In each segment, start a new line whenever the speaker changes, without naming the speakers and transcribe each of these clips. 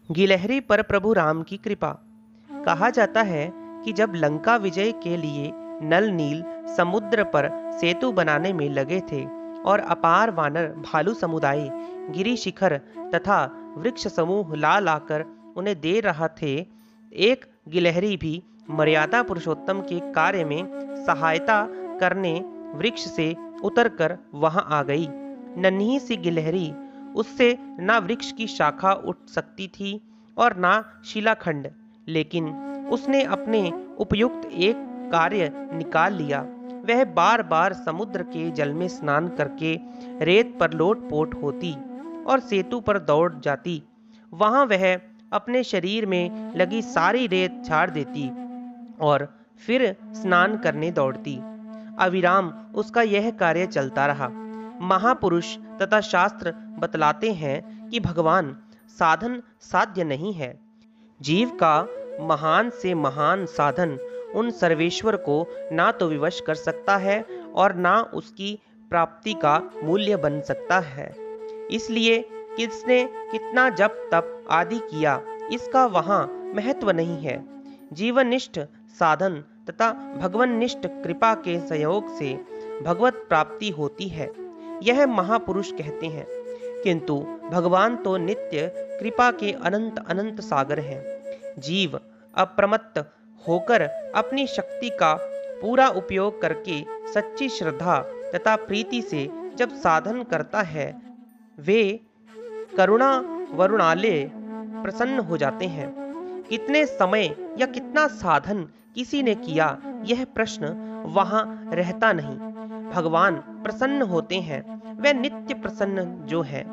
गिलहरी पर प्रभु राम की कृपा। कहा जाता है कि जब लंका विजय के लिए नल नील समुद्र पर सेतु बनाने में लगे थे और अपार वानर भालू समुदाय गिरी शिखर तथा वृक्ष समूह ला लाकर उन्हें दे रहा थे, एक गिलहरी भी मर्यादा पुरुषोत्तम के कार्य में सहायता करने वृक्ष से उतरकर वहां आ गई। नन्ही सी गिलहरी, उससे ना वृक्ष की शाखा उठ सकती थी और ना शिलाखंड, लेकिन उसने अपने उपयुक्त एक कार्य निकाल लिया। वह बार बार समुद्र के जल में स्नान करके रेत पर लोटपोट होती और सेतु पर दौड़ जाती। वहां वह अपने शरीर में लगी सारी रेत झाड़ देती और फिर स्नान करने दौड़ती। अविराम उसका यह कार्य चलता रहा। महापुरुष तथा शास्त्र बतलाते हैं कि भगवान साधन साध्य नहीं है। जीव का महान से महान साधन उन सर्वेश्वर को ना तो विवश कर सकता है और ना उसकी प्राप्ति का मूल्य बन सकता है। इसलिए किसने कितना जप तप आदि किया, इसका वहां महत्व नहीं है। जीवनिष्ठ साधन तथा भगवनिष्ठ कृपा के सहयोग से भगवत प्राप्ति होती है, यह महापुरुष कहते हैं। किंतु भगवान तो नित्य कृपा के अनंत अनंत सागर हैं। जीव अप्रमत्त होकर अपनी शक्ति का पूरा उपयोग करके सच्ची श्रद्धा तथा प्रीति से जब साधन करता है, वे करुणा वरुणालय प्रसन्न हो जाते हैं। कितने समय या कितना साधन किसी ने किया, यह प्रश्न वहां रहता नहीं। भगवान प्रसन्न होते हैं, वे नित्य प्रसन्न जो है।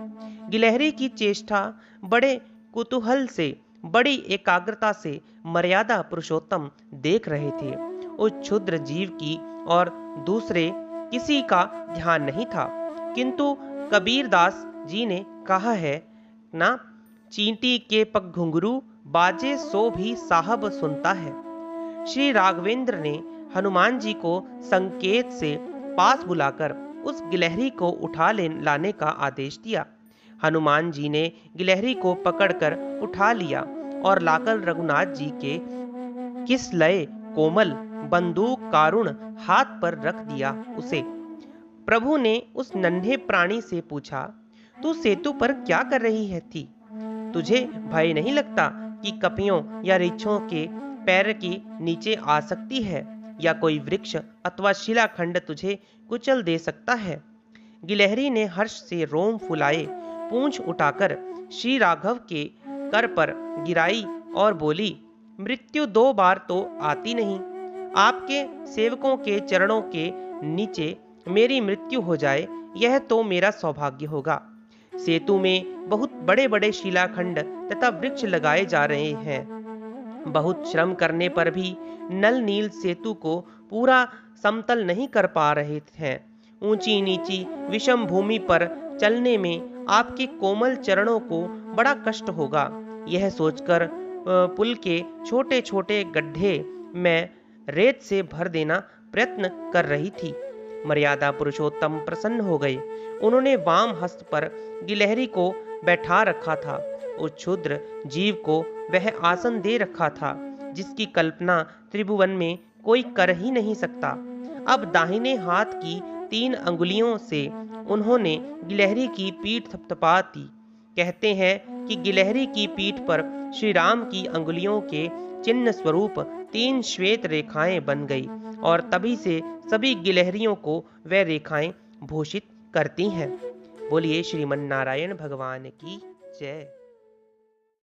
गिलहरी की चेष्टा बड़े कुतूहल से, बड़ी एकाग्रता से मर्यादा पुरुषोत्तम देख रहे थे। उस क्षुद्र जीव की और दूसरे किसी का ध्यान नहीं था। किंतु कबीरदास जी ने कहा है ना, चींटी के पग घुंघरू बाजे सो भी साहब सुनता है। श्री राघवेंद्र ने हनुमान जी को संकेत से पास बुलाकर उस गिलहरी को उठा लाने का आदेश दिया। हनुमान जी ने गिलहरी को पकड़कर उठा लिया और लाकर रघुनाथ जी के किस लय कोमल बंदूक कारुण हाथ पर रख दिया उसे। प्रभु ने उस नन्हे प्राणी से पूछा, तू सेतु पर क्या कर रही है थी? तुझे भय नहीं लगता कि कपियों या रीछों के पैर के नीचे आ सकती है, या कोई वृक्ष अथवा शिलाखंड तुझे कुचल दे सकता है? गिलहरी ने हर्ष से रोम फुलाए पूंछ उठाकर श्री राघव के कर पर गिराई और बोली, मृत्यु दो बार तो आती नहीं। आपके सेवकों के चरणों के नीचे मेरी मृत्यु हो जाए, यह तो मेरा सौभाग्य होगा। सेतु में बहुत बड़े बड़े शिलाखंड तथा वृक्ष लगाए जा रहे हैं। बहुत श्रम करने पर भी नल नील सेतु को पूरा समतल नहीं कर पा रहे हैं। ऊंची नीची विषम भूमि पर चलने में आपके कोमल चरणों को बड़ा कष्ट होगा। यह सोचकर पुल के छोटे छोटे गड्ढे में रेत से भर देना प्रयत्न कर रही थी। मर्यादा पुरुषोत्तम प्रसन्न हो गए। उन्होंने वाम हस्त पर गिलहरी को बैठा रखा था। उस क्षुद्र जीव को वह आसन दे रखा था जिसकी कल्पना त्रिभुवन में कोई कर ही नहीं सकता। अब दाहिने हाथ की 3 अंगुलियों से उन्होंने गिलहरी की पीठ थपथपा दी। कहते हैं कि गिलहरी की पीठ पर श्री राम की अंगुलियों के चिन्ह स्वरूप 3 श्वेत रेखाएं बन गई और तभी से सभी गिलहरियों को वह रेखाएं भूषित करती हैं। बोलिए श्रीमन नारायण भगवान की जय।